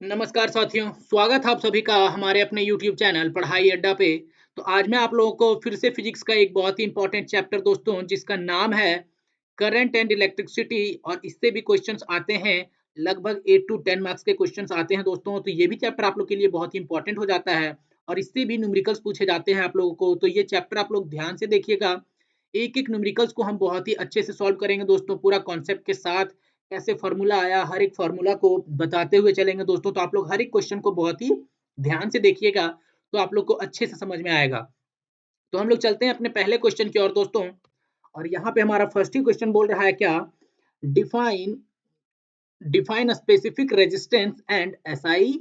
नमस्कार साथियों, स्वागत है आप सभी का हमारे अपने YouTube चैनल पढ़ाई अड्डा पे। तो आज मैं आप लोगों को फिर से फिजिक्स का एक बहुत ही इंपॉर्टेंट चैप्टर दोस्तों जिसका नाम है करंट एंड इलेक्ट्रिसिटी और इससे भी क्वेश्चंस आते हैं। लगभग 8 टू 10 मार्क्स के क्वेश्चंस आते हैं दोस्तों। तो ये भी चैप्टर आप लोग के लिए बहुत ही इंपॉर्टेंट हो जाता है और इससे भी न्यूमेरिकल्स पूछे जाते हैं आप लोगों को। तो ये चैप्टर आप लोग ध्यान से देखिएगा। एक-एक न्यूमेरिकल्स को हम बहुत ही अच्छे से सॉल्व करेंगे दोस्तों, पूरा कॉन्सेप्ट के साथ। कैसे फॉर्मूला आया, हर एक फॉर्मूला को बताते हुए चलेंगे दोस्तों। तो आप लोग हर एक क्वेश्चन को बहुत ही ध्यान से देखिएगा, तो आप लोग को अच्छे से समझ में आएगा। तो हम लोग चलते हैं अपने पहले क्वेश्चन की ओर दोस्तों। और यहाँ पे हमारा फर्स्ट ही क्वेश्चन बोल रहा है क्या, define define specific resistance and SI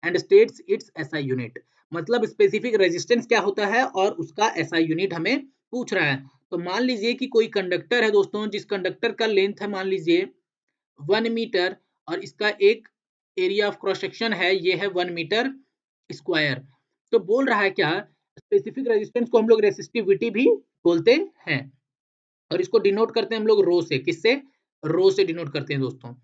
and states it's SI unit. मतलब स्पेसिफिक रेजिस्टेंस क्या होता है और उसका एसआई यूनिट हमें पूछ रहा है। तो मान लीजिए कि कोई कंडक्टर है दोस्तों, जिस कंडक्टर का लेंथ है मान लीजिए 1 मीटर और इसका एक एरिया ऑफ क्रॉस सेक्शन है, ये है 1 मीटर स्क्वायर। तो बोल रहा है क्या, स्पेसिफिक रेजिस्टेंस को हम लोग रेसिस्टिविटी भी बोलते हैं और इसको डिनोट करते हैं हम लोग रो से। किससे? रो से डिनोट करते हैं दोस्तों।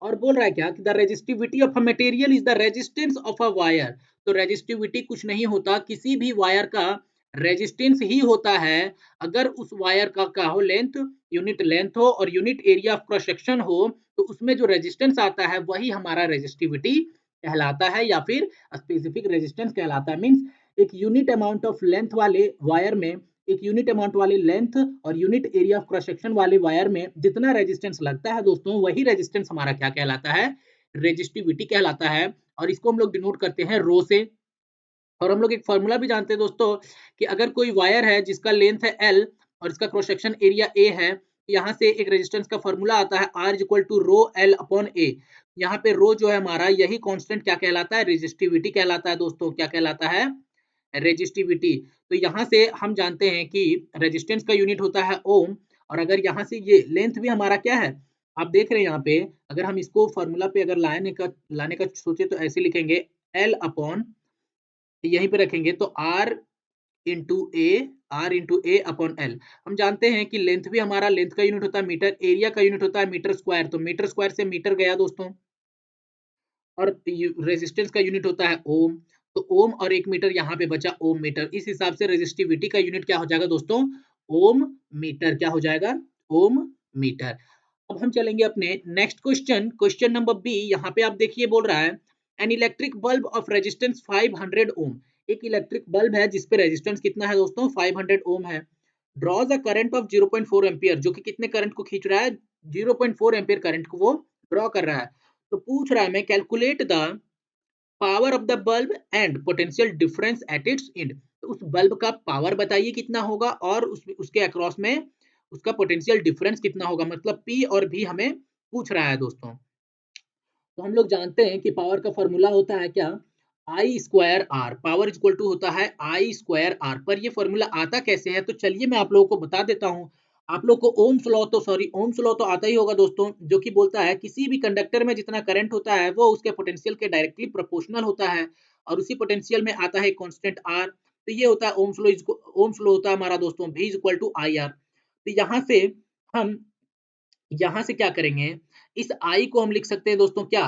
और बोल रहा है क्या कि the resistivity of a material is the resistance of a wire. तो रेजिस्टिविटी कुछ नहीं होता, किसी भी वायर का रेजिस्टेंस ही होता है अगर उस वायर का क्या हो, लेंथ, यूनिट लेंथ हो और unit area of cross section हो। तो उसमें जो रेजिस्टेंस आता है वही हमारा रेजिस्टिविटी कहलाता है या फिर स्पेसिफिक रेजिस्टेंस कहलाता है। मींस एक यूनिट अमाउंट ऑफ लेंथ वाले वायर में, एक यूनिट अमाउंट वाले लेंथ और unit area of cross section वाले वायर में जितना रेजिस्टेंस लगता है दोस्तों, वही रेजिस्टेंस हमारा क्या कहलाता है, रेजिस्टिविटी कहलाता है। और इसको हम लोग डिनोट करते हैं रो से। और हम लोग एक फॉर्मूला भी जानते हैं दोस्तों कि अगर कोई वायर है जिसका लेंथ है एल और इसका क्रॉस सेक्शन एरिया ए है, यहाँ से एक रेजिस्टेंस का फॉर्मूला आता है R equal to rho L upon A. यहाँ पे रो जो है हमारा, यही कांस्टेंट क्या कहलाता है, रेजिस्टिविटी कहलाता है दोस्तों। क्या कहलाता है? रेजिस्टिविटी। तो यहाँ से हम जानते हैं कि रेजिस्टेंस का यूनिट होता है ओम। और अगर यहाँ से ये लेंथ भी हमारा क्या है, आप देख रहे हैं यहाँ पे, अगर हम इसको फॉर्मूला पे अगर लाने का सोचे तो ऐसे लिखेंगे, एल अपॉन, यहीं पे रखेंगे तो R into A, R into A upon L. हम जानते हैं कि लेंथ भी हमारा, लेंथ का यूनिट होता है मीटर, एरिया का यूनिट होता है मीटर स्क्वायर। तो मीटर स्क्वायर से मीटर गया दोस्तों और रेजिस्टेंस का यूनिट होता है ओम। तो ओम और 1 मीटर यहाँ पे बचा ओम मीटर। इस हिसाब से रेजिस्टिविटी का यूनिट क्या हो जाएगा दोस्तों, ओम मीटर। क्या हो जाएगा? Ohm metre. अब हम चलेंगे अपने next question, question number B. यहाँ पे आप देखिए बोल रहा है an electric bulb of resistance 500 ohm. एक इलेक्ट्रिक बल्ब है जिसपे रेजिस्टेंस कितना है दोस्तों, 500 ओम है। Draws a current of 0.4 ampere, जो कि कितने करंट को खींच रहा है, 0.4 एम्पियर करंट को वो ड्रॉ कर रहा है। तो पूछ रहा है मैं, calculate the power of the bulb and potential difference at its and. तो उस बल्ब का पावर बताइए कितना होगा और उसके अक्रॉस में उसका पोटेंशियल डिफरेंस कितना होगा। मतलब पी और भी हमें पूछ रहा है दोस्तों। तो हम लोग जानते हैं कि पावर का फॉर्मूला होता है क्या, I square R. Power equal to होता है आई स्क्वायर आर। पर ये फॉर्मूला आता कैसे है, तो चलिए मैं आप लोगों को बता देता हूँ। आप लोग को ओम्स लॉ तो आता ही होगा दोस्तों, जो कि बोलता है किसी भी कंडक्टर में जितना करंट होता है वो उसके पोटेंशियल के डायरेक्टली प्रोपोर्शनल होता है। और उसी पोटेंशियल में आता है कांस्टेंट आर। तो ये होता है ओम्स लॉ होता है हमारा दोस्तों, V equal to I R. तो हम यहाँ से क्या करेंगे, इस I को हम लिख सकते हैं दोस्तों क्या,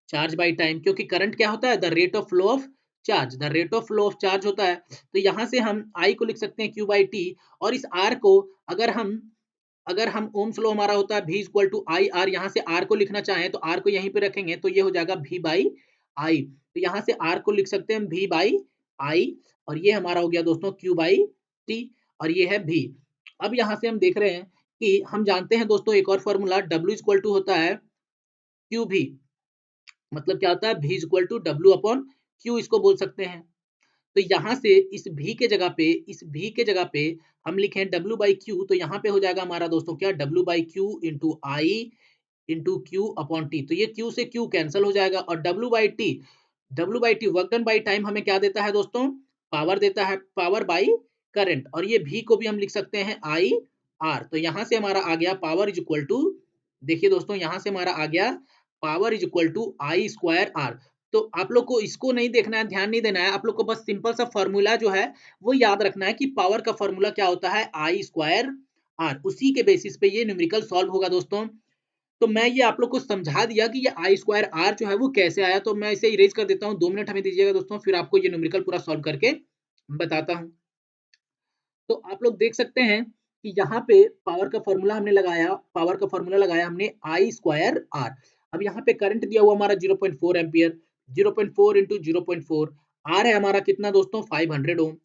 चार्ज बाय टाइम। क्योंकि करंट क्या होता है, the rate of flow of charge, the rate of flow of charge होता है। तो यहाँ से हम I को लिख सकते हैं Q बाई टी। और इस R को अगर हम ओम्स लॉ हमारा होता है V equal to I R, यहाँ से R को लिखना चाहें तो R को यहीं पे रखेंगे तो ये हो जाएगा V बाई आई। तो यहाँ से R को लिख सकते हैं V बाई आई और ये हमारा हो गया दोस्तों Q बाई टी और ये है V। अब यहाँ से हम देख रहे हैं कि हम जानते हैं दोस्तों एक और फॉर्मूला, W इक्वल टू होता है क्यू भी। मतलब क्या होता है, V equal to W upon Q इसको बोल सकते हैं। तो यहाँ से इस V के जगह पे हम लिखें W बाई क्यू। तो यहाँ पे हो जाएगा हमारा दोस्तों क्या, W by Q into I into Q upon T. तो ये क्यू से क्यू कैंसिल हो जाएगा और W by T work done by time हमें क्या देता है दोस्तों, पावर देता है, पावर बाई करंट। और ये V को भी हम लिख सकते हैं आई आर। तो यहाँ से हमारा आ गया पावर इज इक्वल टू, देखिए दोस्तों यहाँ से हमारा आ गया power is equal to I square R. तो आप लोग को इसको नहीं देखना है, ध्यान नहीं देना है, आप लोग को बस सिंपल सा फॉर्मूला जो है वो याद रखना है कि पावर का फॉर्मूला क्या होता है, आई स्क्वायर आर। उसी के बेसिस पे ये न्यूमेरिकल सॉल्व होगा दोस्तों। तो मैं ये आप लोग को समझा दिया कि ये आई स्क्वायर आर जो है वो कैसे आया। तो मैं इसे इरेज कर देता हूँ, 2 मिनट हमें दीजिएगा दोस्तों, फिर आपको ये न्यूमेरिकल पूरा सॉल्व करके बताता हूँ। तो आप लोग देख सकते हैं कि यहाँ पे पावर का फॉर्मूला हमने लगाया, पावर का फॉर्मूला लगाया हमने आई स्क्वायर आर। अब यहाँ पे करंट दिया हुआ हमारा 0.4 एम्पियर, 0.4 इंटू 0.4, आर है हमारा कितना दोस्तों 500 ओम,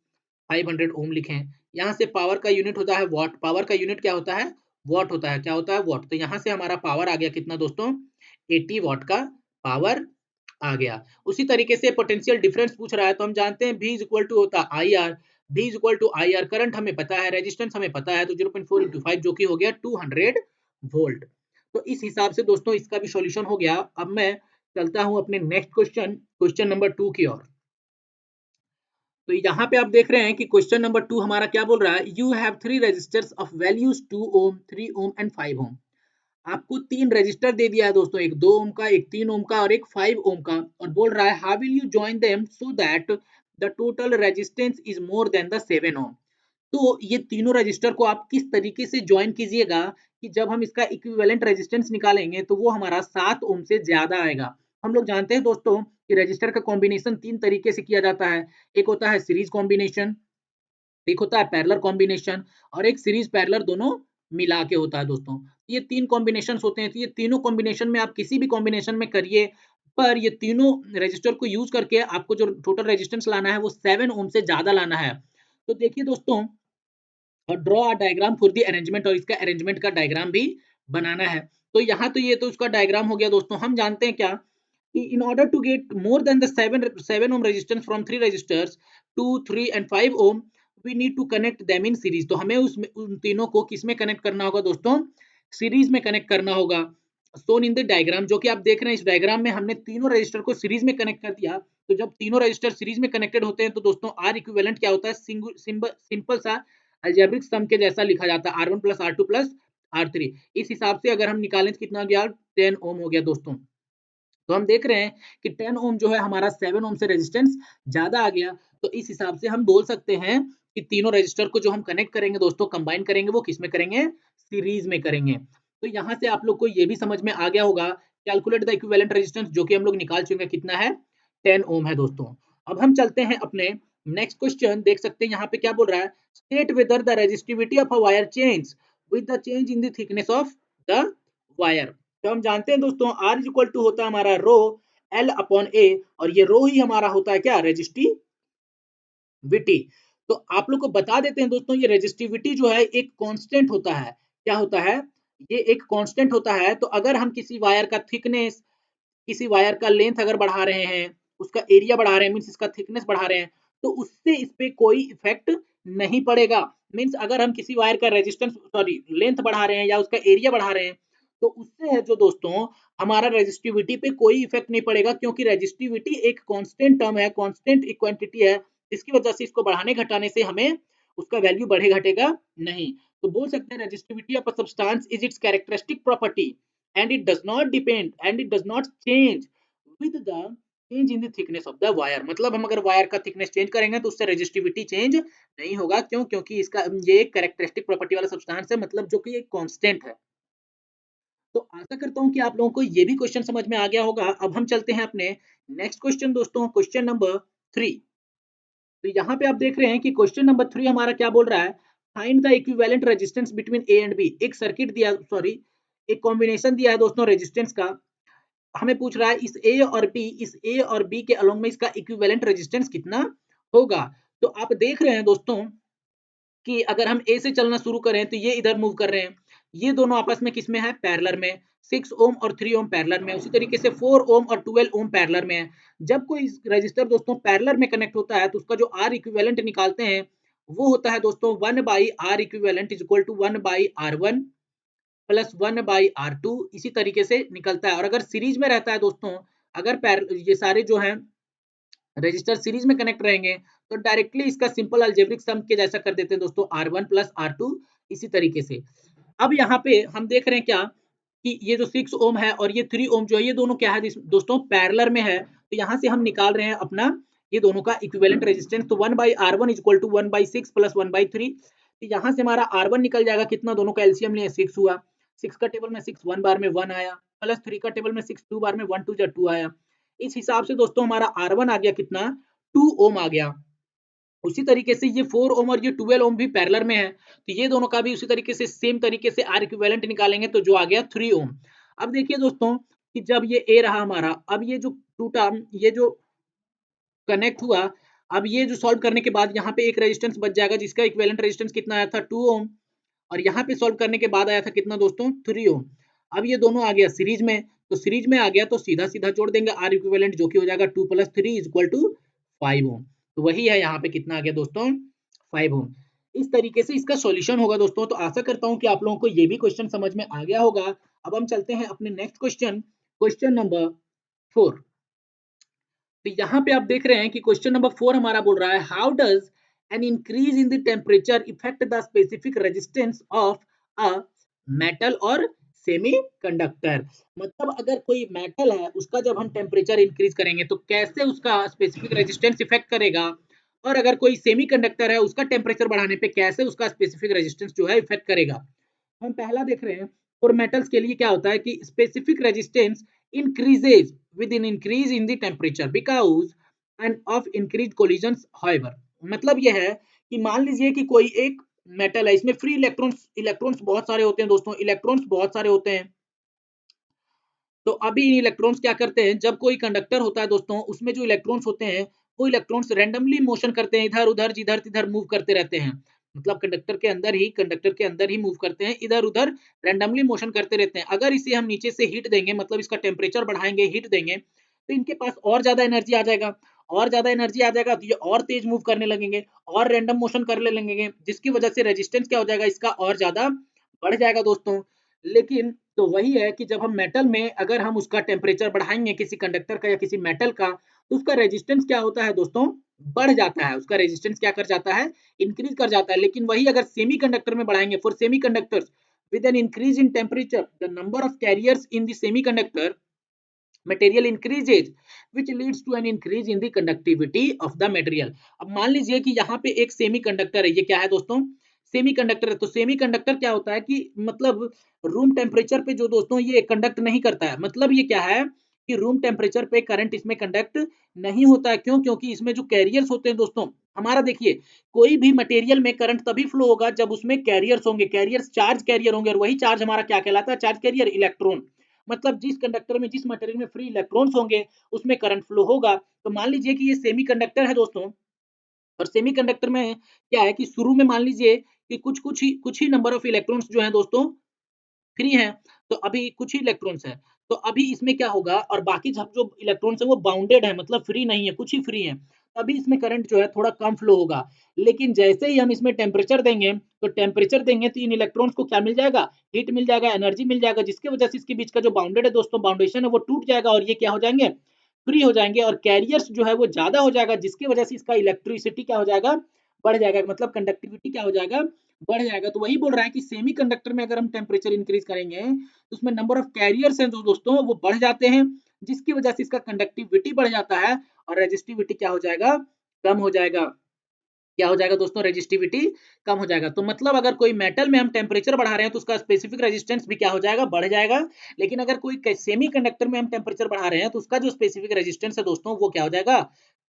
500 ओम लिखे। यहाँ से पावर का यूनिट होता है वॉट, पावर का यूनिट क्या होता है, वॉट होता है, क्या होता है वॉट। तो यहाँ से हमारा पावर आ गया कितना दोस्तों, 80 वॉट का पावर आ गया। उसी तरीके से पोटेंशियल डिफरेंस पूछ रहा है, तो हम जानते हैं V इज इक्वल टू होता है I R, V is equal to I R, current हमें पता है, रेजिस्टेंस हमें पता है, तो 0.4 इंटू 5 जो कि हो गया 200 वोल्ट। तो इस हिसाब से दोस्तों इसका भी सॉल्यूशन हो गया। अब मैं चलता हूं अपने नेक्स्ट क्वेश्चन, क्वेश्चन नंबर 2 की ओर। तो यहाँ पे आप देख रहे हैं कि क्वेश्चन नंबर 2 हमारा क्या बोल रहा है, you have 3 resistors of values 2 ohm, 3 ohm and 5 ohm. आपको 3 रजिस्टर दे दिया है दोस्तों, एक 2 ओम का, एक 3 ओम का और एक 5 ओम का, और बोल रहा है how will you join them so that the total resistance is more than the 7 ओम। तो ये तीनों रजिस्टर को आप किस तरीके से ज्वाइन कीजिएगा कि जब हम इसका इक्विवेलेंट रेजिस्टेंस निकालेंगे तो वो हमारा 7 ओम से ज्यादा आएगा। हम लोग जानते हैं दोस्तों कि रजिस्टर का कॉम्बिनेशन 3 तरीके से किया जाता है। एक होता है सीरीज कॉम्बिनेशन, एक होता है पैरेलल कॉम्बिनेशन, और एक सीरीज पैरेलल दोनों मिला के होता है दोस्तों। ये 3 कॉम्बिनेशन होते हैं। तो ये तीनों कॉम्बिनेशन में आप किसी भी कॉम्बिनेशन में करिए, पर ये तीनों रजिस्टर को यूज करके आपको जो टोटल रेजिस्टेंस लाना है वो 7 ओम से ज्यादा लाना है। तो देखिए दोस्तों, और draw a diagram for the arrangement, और इसका अरेंजमेंट का डायग्राम भी बनाना है। तो यहाँ तो ये तो उसका डायग्राम हो गया दोस्तों। हम जानते हैं क्या कि in order to get more than the 7 ohm resistance from 3 resistors 2 3 and 5 ohm, we need to connect them in series. तो हमें उन तीनों को किस में कनेक्ट करना होगा दोस्तों, सीरीज में कनेक्ट करना होगा। सोन इन द डायग्राम, जो कि आप देख रहे हैं इस डायग्राम में हमने तीनों रजिस्टर को सीरीज में कनेक्ट कर दिया। तो जब तीनों रजिस्टर सीरीज में कनेक्टेड होते हैं तो दोस्तों आर इक्विवेलेंट क्या होता है, सिंपल सा अलजेब्रिक सम के जैसा लिखा जाता है, R1 plus R2 plus R3। इस हिसाब से अगर हम निकालें तो कितना गया, 10 ओम हो गया दोस्तों। तो हम देख रहे हैं कि 10 ओम जो है हमारा 7 ओम से रेजिस्टेंस ज्यादा आ गया। तो इस हिसाब से हम बोल सकते हैं कि तीनों रजिस्टर को जो हम कनेक्ट करेंगे दोस्तों, कंबाइन करेंगे, वो किस में करेंगे, सीरीज में करेंगे। तो यहाँ से आप लोग को ये भी समझ में आ गया होगा, कैलकुलेट द इक्विवेलेंट रेजिस्टेंस, जो कि हम लोग निकाल चुके हैं, कितना है 10 ओम है दोस्तों। अब हम चलते हैं अपने नेक्स्ट क्वेश्चन, देख सकते हैं यहाँ पे क्या बोल रहा है, state whether the resistivity of a wire change with the change in the thickness of the wire. तो हम जानते हैं दोस्तों R इज इक्वल टू होता है हमारा रो L अपॉन A, और ये रो ही हमारा होता है क्या, रेजिस्टिविटी। तो आप लोग को बता देते हैं दोस्तों, ये रेजिस्टिविटी जो है एक कांस्टेंट होता है। क्या होता है, ये एक कांस्टेंट होता है। तो अगर हम किसी वायर का थिकनेस, किसी वायर का लेंथ अगर बढ़ा रहे हैं, उसका एरिया बढ़ा रहे हैं, मीन्स इसका थिकनेस बढ़ा रहे हैं, तो उससे इस पे कोई इफेक्ट नहीं पड़ेगा। मीन्स अगर हम किसी वायर का रेजिस्टेंस सॉरी लेंथ बढ़ा रहे हैं या उसका एरिया बढ़ा रहे हैं, तो उससे है जो दोस्तों हमारा रेजिस्टिविटी पे कोई इफेक्ट नहीं पड़ेगा, क्योंकि रेजिस्टिविटी एक कांस्टेंट टर्म है, कांस्टेंट क्वांटिटी है। इसकी वजह से इसको बढ़ाने घटाने से हमें उसका वैल्यू बढ़े घटेगा नहीं। तो बोल सकते हैं resistivity of a substance is it's characteristic property and it does not depend and it does not change with the change in the thickness of the wire। मतलब हम अगर वायर का थिकनेस चेंज करेंगे तो उससे रेजिस्टिविटी चेंज नहीं होगा। क्यों, क्योंकि इसका ये एक कैरेक्टरिस्टिक प्रॉपर्टी वाला सब्सटेंस है, मतलब जो कि एक कांस्टेंट है। तो आशा करता हूं कि आप लोगों को ये भी क्वेश्चन समझ में आ गया होगा। अब हम चलते हैं अपने नेक्स्ट क्वेश्चन दोस्तों, क्वेश्चन नंबर 3। तो यहाँ पे आप देख रहे हैं कि क्वेश्चन नंबर 3 हमारा क्या बोल रहा है, find the equivalent resistance between A and B. एक सर्किट दिया, सॉरी एक कॉम्बिनेशन दिया है दोस्तों रेजिस्टेंस का। हमें पूछ रहा है इस ए और बी के अलोंग में इसका इक्विवेलेंट रेजिस्टेंस कितना होगा। तो आप देख रहे हैं दोस्तों कि अगर हम ए से चलना शुरू करें तो ये इधर मूव कर रहे हैं, ये दोनों आपस में किसमें है, पैरेलल में। 6 ओम और 3 ओम पैरेलल में, उसी तरीके से 4 ओम और 12 ओम पैरेलल में है। जब कोई रजिस्टर दोस्तों पैरेलल में कनेक्ट होता है तो उसका जो आर इक्विवेलेंट निकालते हैं वो होता है दोस्तों 1 by R equivalent is equal to 1 by R1 plus 1 by R2, इसी तरीके से निकलता है। और अगर सीरीज में रहता है दोस्तों, अगर ये सारे जो हैं रजिस्टर सीरीज में कनेक्ट रहेंगे तो डायरेक्टली इसका सिंपल अलजेब्रिक सम के जैसा कर देते हैं दोस्तों, R1 प्लस R2, इसी तरीके से। अब यहाँ पे हम देख रहे हैं क्या कि ये जो 6 ओम है और ये 3 ओम जो है, ये दोनों क्या है दोस्तों, पैरेलल में है। तो यहाँ से हम निकाल रहे हैं अपना ये दोनों का इक्विवेलेंट रेजिस्टेंस। तो 1 by R1 is equal to 1 by 6 plus 1 by 3। तो यहाँ से हमारा R1 निकल जाएगा कितना, दोनों का एलसीएम लिए 6 हुआ। 6 का टेबल में 6 1 बार में 1 आया, प्लस 3 का टेबल में 6 2 बार में 1 2 जा 2 आया। इस हिसाब से दोस्तों हमारा R1 आ गया कितना, 2 ओम आ गया। उसी तरीके से ये 4 ओम और ये 12 ओम भी पैरेलल में है, तो ये दोनों का भी उसी तरीके से सेम तरीके से आर इक्विवेलेंट निकालेंगे तो जो आ गया 3 ओम। अब देखिए दोस्तों कि जब ये ए रहा हमारा, अब ये जो टूटा, ये जो कनेक्ट हुआ, अब ये जो सॉल्व करने के बाद यहाँ पे एक रेजिस्टेंस बच जाएगा जिसका इक्विवेलेंट रेजिस्टेंस कितना आया था, 2 ओम, और यहाँ पे सॉल्व करने के बाद आया था कितना दोस्तों, 3 ओम। अब ये दोनों आ गया सीरीज में, तो सीरीज में आ गया तो सीधा सीधा जोड़ देंगे आर इक्विवेलेंट, जो कि हो जाएगा 2 + 3 = 5 ओम। तो वही है यहाँ पे कितना आ गया दोस्तों, 5 ओम। इस तरीके से इसका सॉल्यूशन होगा दोस्तों। तो आशा करता हूँ कि आप लोगों को ये भी क्वेश्चन समझ में आ गया होगा। अब हम चलते हैं अपने नेक्स्ट क्वेश्चन, क्वेश्चन नंबर 4। तो यहाँ पे आप देख रहे हैं कि क्वेश्चन नंबर 4 हमारा बोल रहा है, how does an increase in the temperature effect the specific resistance of a metal और सेमी कंडक्टर। मतलब अगर कोई मेटल है उसका जब हम टेम्परेचर इंक्रीज करेंगे तो कैसे उसका स्पेसिफिक रेजिस्टेंस इफेक्ट करेगा, और अगर कोई सेमी कंडक्टर है उसका टेम्परेचर बढ़ाने पे कैसे उसका स्पेसिफिक रेजिस्टेंस जो है इफेक्ट करेगा। हम पहला देख रहे हैं, फॉर मेटल्स के लिए क्या होता है कि specific resistance increases with an increase in the temperature because and of increased collisions however। मतलब यह है कि मान लीजिए कि कोई एक मेटल है, इसमें फ्री इलेक्ट्रॉन्स इलेक्ट्रॉन्स बहुत सारे होते हैं दोस्तों, इलेक्ट्रॉन्स बहुत सारे होते हैं। तो अभी इलेक्ट्रॉन्स क्या करते हैं, जब कोई कंडक्टर होता है दोस्तों उसमें जो इलेक्ट्रॉन्स होते हैं वो इलेक्ट्रॉन्स रैंडमली मोशन करते हैं, इधर उधर जिधर तिधर मूव करते रहते हैं। मतलब कंडक्टर के अंदर ही मूव करते हैं, इधर उधर रैंडमली मोशन करते रहते हैं। अगर इसे हम नीचे से हीट देंगे, मतलब इसका टेम्परेचर बढ़ाएंगे, हीट देंगे, तो इनके पास और ज्यादा एनर्जी आ जाएगा, और ज्यादा एनर्जी आ जाएगा तो ये और तेज मूव करने लगेंगे, और रैंडम मोशन करने लगेंगे, जिसकी वजह से रेजिस्टेंस क्या हो जाएगा इसका, और ज्यादा बढ़ जाएगा दोस्तों। लेकिन तो वही है कि जब हम मेटल में अगर हम उसका टेम्परेचर बढ़ाएंगे किसी कंडक्टर का या किसी मेटल का, तो उसका रेजिस्टेंस क्या होता है दोस्तों, बढ़ जाता है। उसका रेजिस्टेंस क्या कर जाता है, इंक्रीज कर जाता है। लेकिन वही अगर सेमी कंडक्टर में बढ़ाएंगे, for semi conductors with an increase in temperature the number of carriers in the semiconductor material increases which leads to an increase in the conductivity of the material। अब मान लीजिए कि यहाँ पे एक सेमी कंडक्टर है, ये क्या है दोस्तों, सेमी कंडक्टर है। तो सेमी कंडक्टर क्या होता है कि मतलब रूम टेम्परेचर पे जो दोस्तों ये कंडक्ट नहीं करता है। मतलब ये क्या है कि रूम टेम्परेचर पे करंट इसमें कंडक्ट नहीं होता है। क्यों? क्योंकि इसमें जो कैरियर्स होते हैं दोस्तों, हमारा देखिए कोई भी मटेरियल में करंट तभी फ्लो होगा जब उसमें कैरियर्स होंगे, कैरियर्स चार्ज कैरियर होंगे, और वही चार्ज हमारा क्या कहलाता है, चार्ज कैरियर, इलेक्ट्रॉन। मतलब जिस कंडक्टर में, जिस मटेरियल में फ्री इलेक्ट्रॉन्स होंगे उसमें करंट फ्लो होगा। तो मान लीजिए कि ये सेमी कंडक्टर है दोस्तों, और सेमी कंडक्टर में क्या है कि शुरू में मान लीजिए कि कुछ ही नंबर ऑफ इलेक्ट्रॉन्स जो हैं दोस्तों फ्री हैं, तो अभी कुछ ही इलेक्ट्रॉन्स हैं। तो अभी इसमें क्या होगा, और बाकी सब जो इलेक्ट्रॉन्स हैं वो बाउंडेड है, मतलब फ्री नहीं है, कुछ ही फ्री है। अभी इसमें करंट जो है थोड़ा कम फ्लो होगा। लेकिन जैसे ही हम इसमें टेम्परेचर देंगे तो इन इलेक्ट्रॉन्स को क्या मिल जाएगा, हीट मिल जाएगा, एनर्जी मिल जाएगा, जिसकी वजह से इसके बीच का जो बाउंडेड है दोस्तों, बाउंडेशन है वो टूट जाएगा, और ये क्या हो जाएंगे, फ्री हो जाएंगे, और कैरियर्स जो है वो ज्यादा हो जाएगा, जिसकी वजह से इसका इलेक्ट्रिसिटी क्या हो जाएगा, बढ़ जाएगा, मतलब कंडक्टिविटी क्या हो जाएगा, बढ़ जाएगा। तो वही बोल रहा है कि सेमी कंडक्टर में अगर हम टेम्परेचर इंक्रीज करेंगे तो उसमें नंबर ऑफ कैरियर्स हैं जो दोस्तों वो बढ़ जाते हैं, जिसकी वजह से इसका कंडक्टिविटी बढ़ जाता है, और रेजिस्टिविटी क्या हो जाएगा, कम हो जाएगा। क्या हो जाएगा दोस्तों, रेजिस्टिविटी कम हो जाएगा। तो मतलब अगर कोई मेटल में हम टेम्परेचर बढ़ा रहे हैं तो उसका स्पेसिफिक रेजिस्टेंस भी क्या हो जाएगा, बढ़ जाएगा। लेकिन अगर कोई सेमी कंडक्टर में हम टेम्परेचर बढ़ा रहे हैं तो उसका जो स्पेसिफिक रेजिस्टेंस है दोस्तों वो क्या हो जाएगा,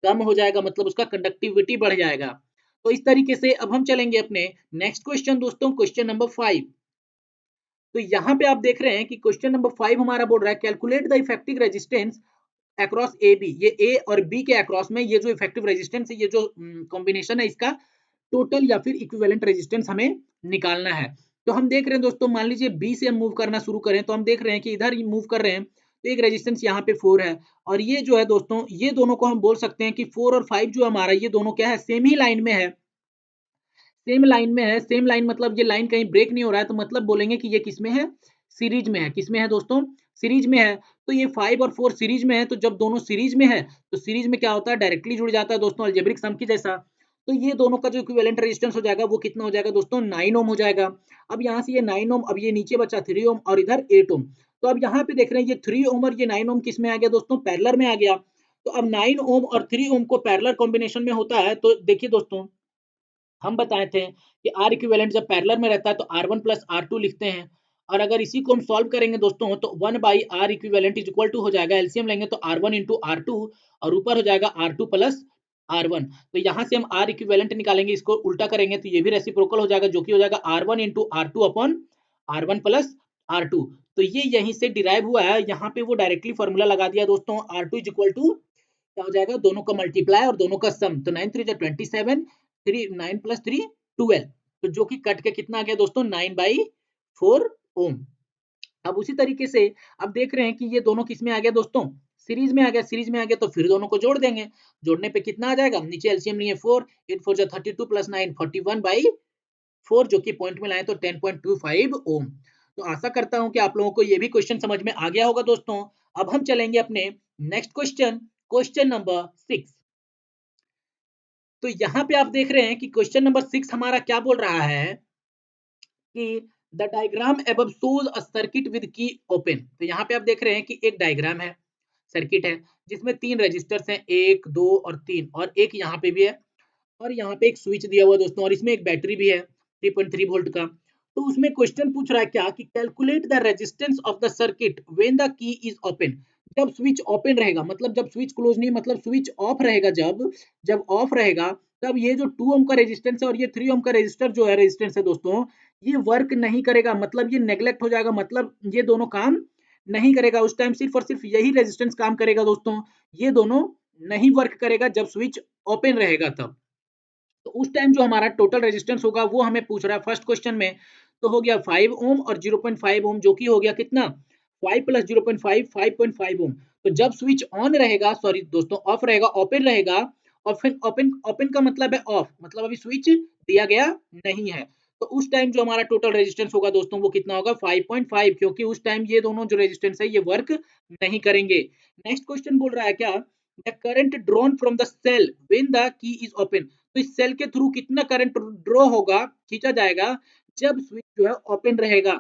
कम हो जाएगा, मतलब उसका कंडक्टिविटी बढ़ जाएगा। तो इस तरीके से अब हम चलेंगे अपने नेक्स्ट क्वेश्चन दोस्तों, क्वेश्चन नंबर 5। तो यहाँ पे आप देख रहे हैं कि क्वेश्चन नंबर 5 हमारा बोल रहा है, calculate the effective resistance across A B. ये ए और बी के अक्रॉस में ये जो इफेक्टिव रेजिस्टेंस है, ये जो कॉम्बिनेशन है, इसका टोटल या फिर इक्विवेलेंट रेजिस्टेंस हमें निकालना है। तो हम देख रहे हैं दोस्तों, मान लीजिए बी से हम मूव करना शुरू करें तो हम देख रहे हैं कि इधर मूव कर रहे हैं तो एक रेजिस्टेंस यहाँ पे 4 है, और ये जो है दोस्तों ये दोनों को हम बोल सकते हैं कि 4 और 5 जो हमारा, ये दोनों क्या है, सेम ही लाइन में है, सेम लाइन में है। सेम लाइन मतलब ये लाइन कहीं ब्रेक नहीं हो रहा है, तो मतलब बोलेंगे कि ये किसमें है, सीरीज में है। किसमें है दोस्तों, सीरीज में है। तो ये 5 और 4 सीरीज में है, तो जब दोनों सीरीज में है तो सीरीज में क्या होता है, डायरेक्टली जुड़ जाता है दोस्तों, अलजेब्रिक सम की जैसा। तो ये दोनों का जो इक्विवेलेंट रेजिस्टेंस हो जाएगा वो कितना हो जाएगा दोस्तों, 9 ओम हो जाएगा। अब यहाँ से ये 9 ओम, अब ये नीचे बचा 3 ओम, और इधर 8 ओम। तो अब यहाँ पे देख रहे हैं ये 3 ओम और ये 9 ओम किस में आ गया दोस्तों, पैरेलल में आ गया। तो अब 9 ओम और 3 ओम को पैरेलल कॉम्बिनेशन में होता है, तो देखिए दोस्तों हम बताए थे कि आर इक्विवेलेंट जब पैरेलल में रहता है तो R1 + R2 लिखते हैं। और अगर इसी को हम सॉल्व करेंगे दोस्तों तो 1/r equivalent is equal to हो जाएगा, एलसीएम लेंगे तो r1 इंटू r2 और ऊपर हो जाएगा r2 प्लस r1। तो यहाँ से हम r इक्विवेलेंट निकालेंगे, इसको उल्टा करेंगे तो ये भी रेसिप्रोकल हो जाएगा, जो कि हो जाएगा r1 into r2 upon r1 plus r2। तो ये यहीं से डिराइव हुआ है, यहाँ पे वो डायरेक्टली फॉर्मूला लगा दिया दोस्तों, r2 इज इक्वल टू क्या हो जाएगा, दोनों का मल्टीप्लाई और दोनों का सम, तो 9 3 जा 27, 3 9 प्लस 3 12, तो जो कि कट के कितना आ गया दोस्तों 9/4 ओम। अब उसी तरीके से अब देख रहे हैं कि ये दोनों किस में आ गया दोस्तों, सीरीज में आ गया, सीरीज में आ गया तो फिर दोनों को जोड़ देंगे, जोड़ने पे कितना आ जाएगा, नीचे एलसीएम लिए 4 8 4 जा 32 प्लस 9 41/4, जो कि पॉइंट में लाए तो 10.25 ओम। तो आशा करता हूं कि आप लोगों को ये भी क्वेश्चन समझ में आ गया होगा दोस्तों। अब हम चलेंगे अपने नेक्स्ट क्वेश्चन, क्वेश्चन नंबर 6। तो यहाँ पे आप देख रहे हैं कि क्वेश्चन नंबर 6 हमारा क्या बोल रहा है कि the diagram above shows a circuit with की ओपन। तो यहाँ पे आप देख रहे हैं कि एक डायग्राम है, सर्किट है जिसमें 3 रेजिस्टर्स हैं, 1 2 और 3, और एक यहाँ पे भी है, और यहाँ पे एक स्विच दिया हुआ है दोस्तों, और इसमें एक बैटरी भी है 3.3 वोल्ट का। तो उसमें क्वेश्चन पूछ रहा है क्या कि calculate the resistance of the circuit when the key is open. जब स्विच ओपन रहेगा, मतलब जब स्विच क्लोज नहीं, मतलब स्विच ऑफ रहेगा, जब जब ऑफ रहेगा तब ये जो 2 ओम का रेजिस्टेंस है और ये 3 ओम का रेजिस्टर जो है, रेजिस्टेंस है दोस्तों, ये वर्क नहीं करेगा, मतलब ये नेग्लेक्ट हो जाएगा, मतलब ये दोनों काम नहीं करेगा। उस टाइम सिर्फ और सिर्फ यही रेजिस्टेंस काम करेगा दोस्तों, ये दोनों नहीं वर्क करेगा जब स्विच ओपन रहेगा तब। तो उस टाइम जो हमारा टोटल रेजिस्टेंस होगा वो हमें पूछ रहा है फर्स्ट क्वेश्चन में। तो हो गया 5 ओम और 0.5 ओम, जो कि हो गया कितना 5 प्लस 0.5 5.5 ओम। तो जब स्विच ऑन रहेगा, सॉरी दोस्तों ऑफ रहेगा, ओपन रहेगा, और फिर ओपन ओपन का मतलब है ऑफ, मतलब अभी स्विच दिया गया नहीं है, तो उस टाइम जो हमारा टोटल रेजिस्टेंस होगा दोस्तों वो कितना होगा 5.5, क्योंकि उस टाइम ये दोनों जो रेजिस्टेंस है ये वर्क नहीं करेंगे। नेक्स्ट क्वेश्चन बोल रहा है क्या, the current drawn from the cell when the key is open. तो इस सेल के थ्रू कितना करंट ड्रॉ होगा, खींचा जाएगा, जब स्विच जो है ओपन रहेगा।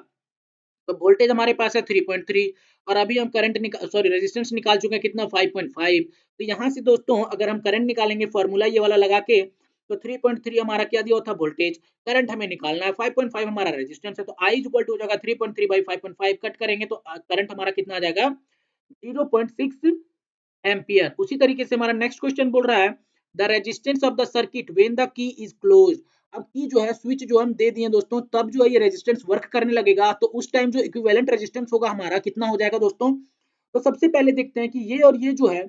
तो वोल्टेज हमारे पास है 3.3, और अभी हम करंट सॉरी रेजिस्टेंस निकाल चुके हैं कितना 5.5। तो यहाँ से दोस्तों अगर हम करंट निकालेंगे फॉर्मूला ये वाला लगा के, तो 3.3 हमारा क्या दिया था वोल्टेज, करंट हमें निकालना है, 5.5 हमारा रेजिस्टेंस है, तो I इक्वल टू हो जाएगा 3.3 बाई 5.5, कट करेंगे तो करंट हमारा कितना आ जाएगा 0.6 एम्पियर। उसी तरीके से हमारा नेक्स्ट क्वेश्चन बोल रहा है the resistance of the circuit when the key is close. अब की जो है स्विच जो हम दे दिए दोस्तों, तब जो है ये रेजिस्टेंस वर्क करने लगेगा, तो उस टाइम जो इक्विवेलेंट रेजिस्टेंस होगा हमारा कितना हो जाएगा दोस्तों। तो सबसे पहले देखते हैं कि ये और ये जो है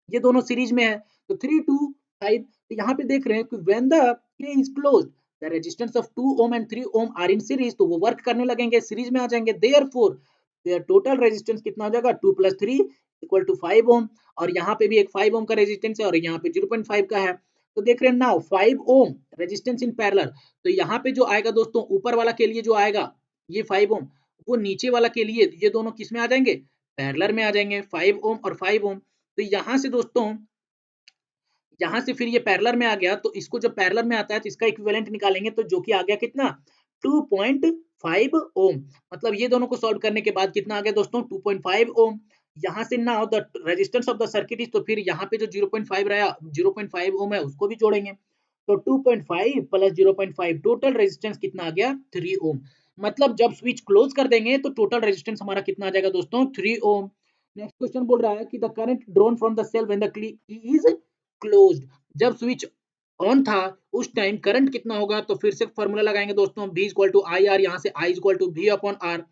ये दोनों सीरीज में है, तो 3 2 5। तो यहाँ पे देख रहे हैं कि when the K is closed the resistance of 2 ohm and 3 ohm are in series, तो वो वर्क करने लगेंगे, सीरीज में आ जाएंगे, देयरफॉर देयर टोटल रेजिस्टेंस कितना हो जाएगा 2 प्लस 3 इक्वल टू 5 ओम, और यहाँ पे भी एक 5 ओम का रेजिस्टेंस है और यहाँ पे 0.5 का है। तो देख रहे हैं now 5 ohm resistance in parallel, तो यहाँ पे जो आएगा दोस्तों ऊपर वाला के लिए जो आएगा ये 5 ओम, वो नीचे वाला के लिए ये दोनों किस में आ जाएंगे, पैरेलल में आ जाएंगे, 5 ओम और 5 ओम। तो यहाँ से दोस्तों यहाँ से फिर ये पैरेलल में आ गया, तो इसको जब पैरेलल में आता है तो इसका इक्विवेलेंट निकालेंगे, तो जो कि आ गया कितना 2.5 ओम। मतलब ये दोनों को सॉल्व करने के बाद कितना आ गया दोस्तों 2.5 ओम। यहाँ से now the resistance of the circuit is, तो फिर यहाँ पे जो 0.5 रहा 0.5 ओम है उसको भी जोड़ेंगे, तो 2.5 प्लस 0.5 टोटल रेजिस्टेंस कितना आ गया 3 ओम। मतलब जब स्विच क्लोज कर देंगे तो टोटल रेजिस्टेंस हमारा कितना आ जाएगा दोस्तों 3 ओम। नेक्स्ट क्वेश्चन बोल रहा है कि the current drawn from the cell when the key is closed. जब स्विच ऑन था उस टाइम करंट कितना होगा, तो फिर से फॉर्मूला लगाएंगे दोस्तों, V equal to I R, यहाँ से I equal to V upon R,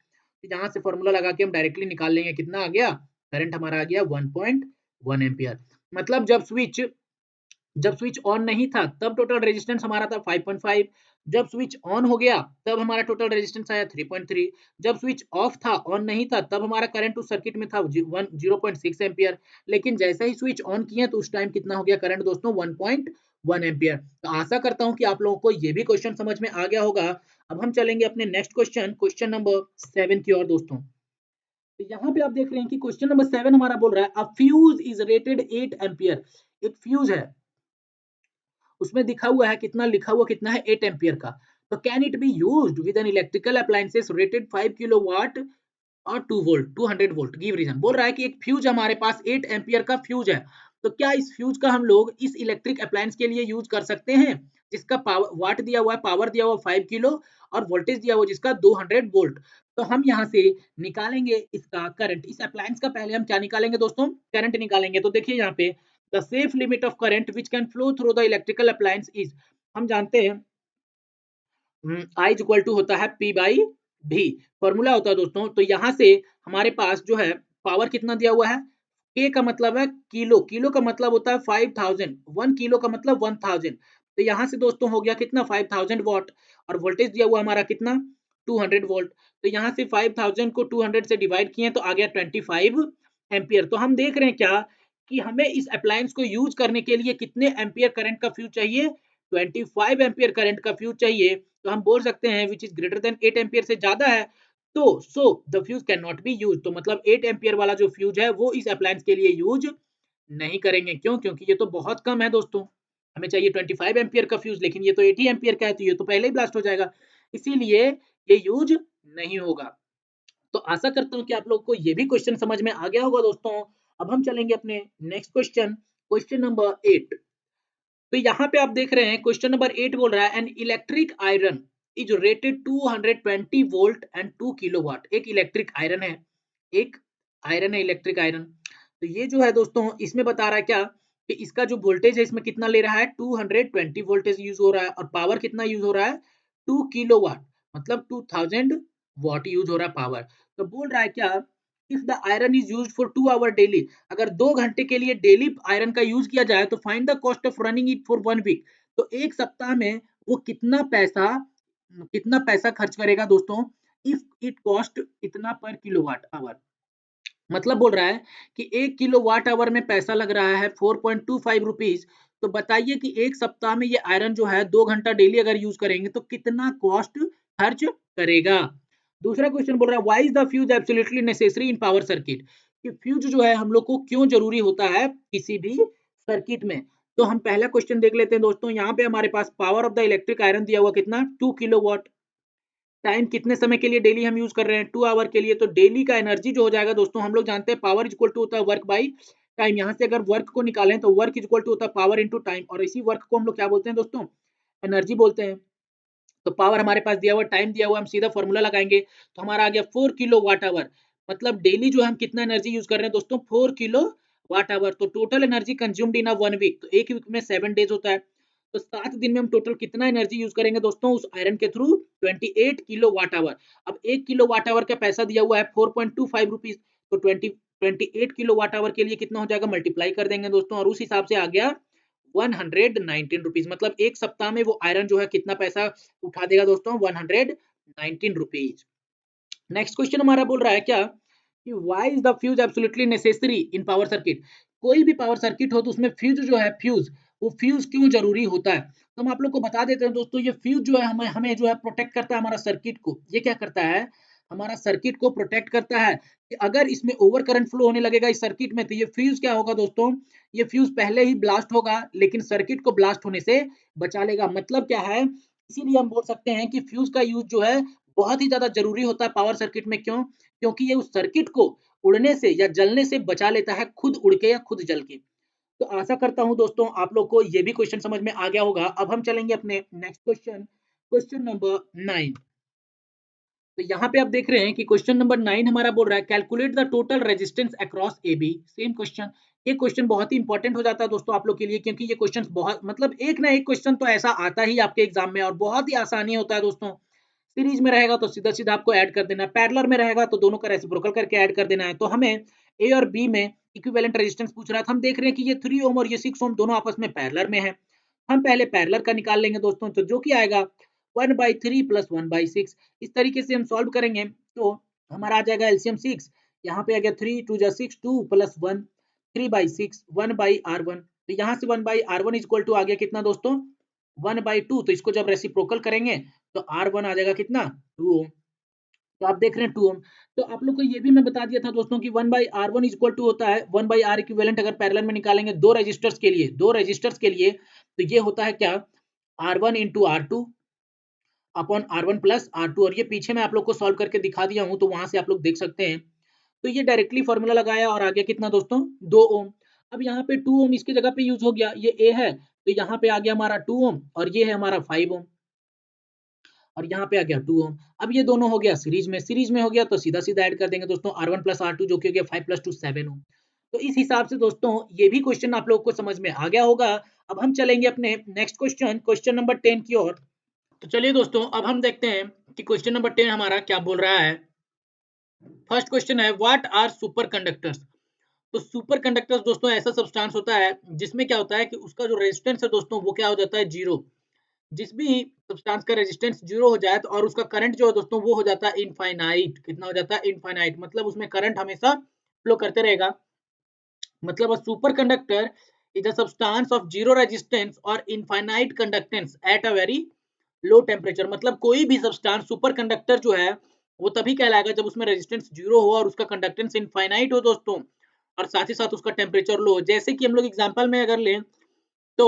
यहाँ से फॉर्मूला लगा के हम डायरेक्टली निकाल लेंगे, कितना आ गया करंट हमारा आ गया 1.1 एम्पियर। मतलब जब स्विच ऑन नहीं था तब टोटल रेजिस्टेंस हमारा था 5.5, जब स्विच ऑन हो गया तब हमारा टोटल रेजिस्टेंस आया 3.3, जब स्विच ऑफ था ऑन नहीं था तब हमारा करंट उस सर्किट में था 0.6 एम्पियर, लेकिन जैसे ही स्विच ऑन किया तो उस टाइम कितना हो गया करंट दोस्तों 1.1 एम्पियर। तो आशा करता हूं कि आप लोगों को ये भी क्वेश्चन समझ में आ गया होगा। अब हम चलेंगे अपने नेक्स्ट क्वेश्चन, क्वेश्चन नंबर 7 की ओर दोस्तों। तो यहाँ पे आप देख रहे हैं कि क्वेश्चन नंबर 7 हमारा बोल रहा है अ फ्यूज इज रेटेड 8 एम्पियर। एक फ्यूज है, उसमें दिखा हुआ है कितना, लिखा हुआ कितना है 8 एम्पियर का। तो can it be used with an electrical appliances rated 5 kilowatt और 2 वोल्ट 200 वोल्ट, गिव रीजन। बोल रहा है कि एक फ्यूज हमारे पास 8 एम्पियर का फ्यूज है, तो क्या इस फ्यूज का हम लोग इस इलेक्ट्रिक अप्लायंस के लिए यूज कर सकते हैं, जिसका पावर वाट दिया हुआ है, पावर दिया हुआ 5 किलो और वोल्टेज दिया हुआ जिसका 200 वोल्ट। तो हम यहाँ से निकालेंगे इसका करंट। इस अप्लायंस का पहले हम क्या निकालेंगे दोस्तों? करंट निकालेंगे। तो देखिए यहाँ पे the safe limit of current which can flow through the electrical appliance is, हम जानते हैं आई इक्वल टू होता है पी बाई भी, फॉर्मूला होता है दोस्तों। तो यहाँ से हमारे पास जो है पावर कितना दिया हुआ है, के का मतलब है किलो, किलो का मतलब होता है 5000, 1 किलो का मतलब 1000। तो यहाँ से दोस्तों हो गया कितना 5000 वॉट, और वोल्टेज दिया हुआ हमारा कितना 200 वोल्ट। तो यहाँ से 5000 को 200 से डिवाइड किए तो आ गया 25 एम्पियर। तो हम देख रहे हैं क्या कि हमें इस अप्लायंस को यूज करने के लिए कितने एम्पियर करंट का फ्यूज चाहिए, 25 एम्पियर करंट का फ्यूज चाहिए। तो हम बोल सकते हैं which is greater than 8 ampere से ज्यादा है तो so the fuse can not be use. तो मतलब 8 एम्पियर वाला जो फ्यूज है वो इस अप्लायंस के लिए यूज नहीं करेंगे। क्यों? क्योंकि ये तो बहुत कम है दोस्तों, हमें चाहिए 25 एम्पियर का फ्यूज, लेकिन ये तो 80 एम्पियर का है तो ये तो पहले ही ब्लास्ट हो जाएगा, इसीलिए ये यूज नहीं होगा। तो आशा करता हूँ कि आप लोग को ये भी क्वेश्चन समझ में आ गया होगा दोस्तों। अब हम चलेंगे अपने नेक्स्ट क्वेश्चन, क्वेश्चन नंबर 8। तो यहाँ पे आप देख रहे हैं क्वेश्चन नंबर 8 बोल रहा है an electric iron is rated 220 volt and 2 kilowatt. एक इलेक्ट्रिक आयरन है, एक आयरन है इलेक्ट्रिक आयरन। तो ये जो है दोस्तों इसमें बता रहा है क्या कि इसका जो वोल्टेज है इसमें कितना ले रहा है 220 वोल्टेज यूज हो रहा है, और पावर कितना यूज हो रहा है 2 किलोवाट, मतलब 2000 वाट यूज हो रहा है पावर। तो बोल रहा है क्या, if the iron is used for 2 hour daily, अगर 2 घंटे के लिए डेली आयरन का यूज किया जाए तो find the cost of running it for 1 week. तो एक सप्ताह में वो कितना पैसा खर्च करेगा दोस्तों, इफ इट कॉस्ट इतना पर किलोवाट आवर। मतलब बोल रहा है कि 1 किलोवाट आवर में पैसा लग रहा है 4.25 रुपीज। तो बताइए कि एक सप्ताह में ये आयरन जो है 2 घंटा डेली अगर यूज करेंगे तो कितना कॉस्ट खर्च करेगा। दूसरा क्वेश्चन बोल रहा है why is the fuse absolutely necessary in power circuit, कि फ्यूज जो है हम लोग को क्यों जरूरी होता है किसी भी सर्किट में। तो हम पहला क्वेश्चन देख लेते हैं दोस्तों। यहाँ पे हमारे पास power of the electric iron दिया हुआ कितना 2 किलोवाट, टाइम कितने समय के लिए डेली हम यूज कर रहे हैं 2 आवर के लिए। तो डेली का एनर्जी जो हो जाएगा दोस्तों, हम लोग जानते हैं पावर इक्वल टू होता है वर्क बाई टाइम। यहाँ से अगर वर्क को निकालें तो वर्क इक्वल टू होता है पावर इनटू टाइम, और इसी वर्क को हम लोग क्या बोलते हैं दोस्तों, एनर्जी बोलते हैं। तो पावर हमारे पास दिया हुआ, टाइम दिया हुआ, हम सीधा फॉर्मूला लगाएंगे तो हमारा आ गया 4 किलोवाट आवर। मतलब डेली जो हम कितना एनर्जी यूज कर रहे हैं दोस्तों 4 किलोवाट आवर। तो total energy consumed in 1 week, तो एक वीक में 7 डेज होता है। तो 7 दिन में हम टोटल कितना एनर्जी यूज करेंगे दोस्तों उस आयरन के थ्रू 28 किलोवाट आवर। अब 1 किलोवाट आवर का पैसा दिया हुआ है 4.25 रुपीज, तो 28 किलोवाट आवर के लिए कितना हो जाएगा, मल्टीप्लाई कर देंगे दोस्तों, और उस हिसाब से आ गया 119 रुपीज। मतलब एक सप्ताह में वो आयरन जो है कितना पैसा उठा देगा दोस्तों 119 रुपीज। नेक्स्ट क्वेश्चन हमारा बोल रहा है क्या कि why is the fuse absolutely necessary in power circuit. कोई भी पावर सर्किट हो तो उसमें फ्यूज जो है फ्यूज, वो फ्यूज क्यों जरूरी होता है। तो हम आप लोग को बता देते हैं दोस्तों, ये फ्यूज जो है हमें हमें जो है प्रोटेक्ट करता है हमारा सर्किट को। ये क्या करता है, हमारा सर्किट को प्रोटेक्ट करता है कि अगर इसमें ओवर करंट फ्लो होने लगेगा इस सर्किट में तो ये फ्यूज क्या होगा दोस्तों, ये फ्यूज पहले ही ब्लास्ट होगा लेकिन सर्किट को ब्लास्ट होने से बचा लेगा। मतलब क्या है, इसीलिए हम बोल सकते हैं कि फ्यूज का यूज जो है बहुत ही ज्यादा जरूरी होता है पावर सर्किट में। क्यों? क्योंकि ये उस सर्किट को उड़ने से या जलने से बचा लेता है, खुद उड़ के या खुद जल के। तो आशा करता हूं दोस्तों आप लोग को ये भी क्वेश्चन समझ में आ गया होगा। अब हम चलेंगे अपने नेक्स्ट क्वेश्चन, क्वेश्चन नंबर 9। तो यहाँ पे आप देख रहे हैं कि क्वेश्चन नंबर 9 हमारा बोल रहा है calculate the total resistance across A B. Same question, ये क्वेश्चन बहुत ही इंपॉर्टेंट हो जाता है दोस्तों आप लोग के लिए, क्योंकि ये क्वेश्चन बहुत मतलब एक ना एक क्वेश्चन तो ऐसा आता ही आपके एग्जाम में, और बहुत ही आसानी होता है दोस्तों। सीरीज में रहेगा तो सीधा सीधा आपको ऐड कर देना है, पैरेलल में रहेगा तो दोनों का रेसिप्रोकल करके ऐड कर देना है। तो हमें ए और बी में इक्विवेलेंट रेजिस्टेंस पूछ रहा है, तो हम देख रहे हैं कि ये 3 ओम और ये 6 ओम दोनों आपस में पैरेलल में है। हम पहले पैरेलल का निकाल लेंगे दोस्तों, तो जो कि आएगा 1/3 प्लस 1/6। इस तरीके से हम सॉल्व करेंगे तो हमारा आ जाएगा एलसीएम 6, यहाँ पे आ गया 3 2 जा 6, 2 प्लस 1 3/6 1/r1। तो यहाँ से 1/r1 इक्वल टू आ गया कितना दोस्तों 1/2। तो इसको जब रेसिप्रोकल करेंगे तो R1 आ जाएगा कितना 2 ओम। तो आप देख रहे हैं 2 ओम। तो आप लोग को ये भी मैं बता दिया था दोस्तों कि 1/R1 इक्वल टू होता है 1/R इक्विवेलेंट। अगर पैरेलल में निकालेंगे दो रेजिस्टर्स के लिए तो ये होता है क्या R1 into R2 upon R1 plus R2। और ये पीछे मैं आप लोग को सॉल्व करके दिखा दिया हूं तो वहां से आप लोग देख सकते हैं। तो ये डायरेक्टली फॉर्मूला लगाया और आ गया कितना दोस्तों 2 ओम। अब यहाँ पे 2 ओम इसकी जगह पे यूज हो गया, ये ए है तो यहाँ पे आ गया हमारा 2 ओम और ये है हमारा 5 ओम। और यहाँ पे आ गया 2 ओम। अब ये दोनों हो गया सीरीज में हो गया तो सीधा सीधा ऐड कर देंगे दोस्तों R1 प्लस R2 जो कि हो गया 5 प्लस 2 7 ओम। तो इस हिसाब से दोस्तों ये भी क्वेश्चन आप लोगों को समझ में आ गया होगा। अब हम चलेंगे अपने नेक्स्ट क्वेश्चन नंबर 10 की ओर। तो चलिए दोस्तों अब हम देखते हैं कि क्वेश्चन नंबर 10 हमारा क्या बोल रहा है। फर्स्ट क्वेश्चन है व्हाट आर सुपर कंडक्टर्स। तो सुपर कंडक्टर्स दोस्तों ऐसा सब्सटेंस होता है जिसमें क्या होता है कि उसका जो रेजिस्टेंस है दोस्तों वो क्या हो जाता है जीरो। जिस भी सब्सटेंस का रेजिस्टेंस जीरो हो जाए तो और उसका करंट जो है दोस्तों वो हो जाता है इनफाइनाइट। कितना हो जाता है इनफाइनाइट, मतलब उसमें करंट हमेशा फ्लो करते रहेगा। मतलब a superconductor is a substance of zero resistance or infinite conductance at a very low temperature। मतलब कोई भी सब्सटेंस सुपर कंडक्टर जो है वो तभी कहलाएगा जब उसमें रेजिस्टेंस जीरो हो और उसका कंडक्टेंस इनफाइनाइट हो दोस्तों, और साथ ही साथ उसका टेम्परेचर लो हो। जैसे कि हम लोग एग्जांपल में अगर लें तो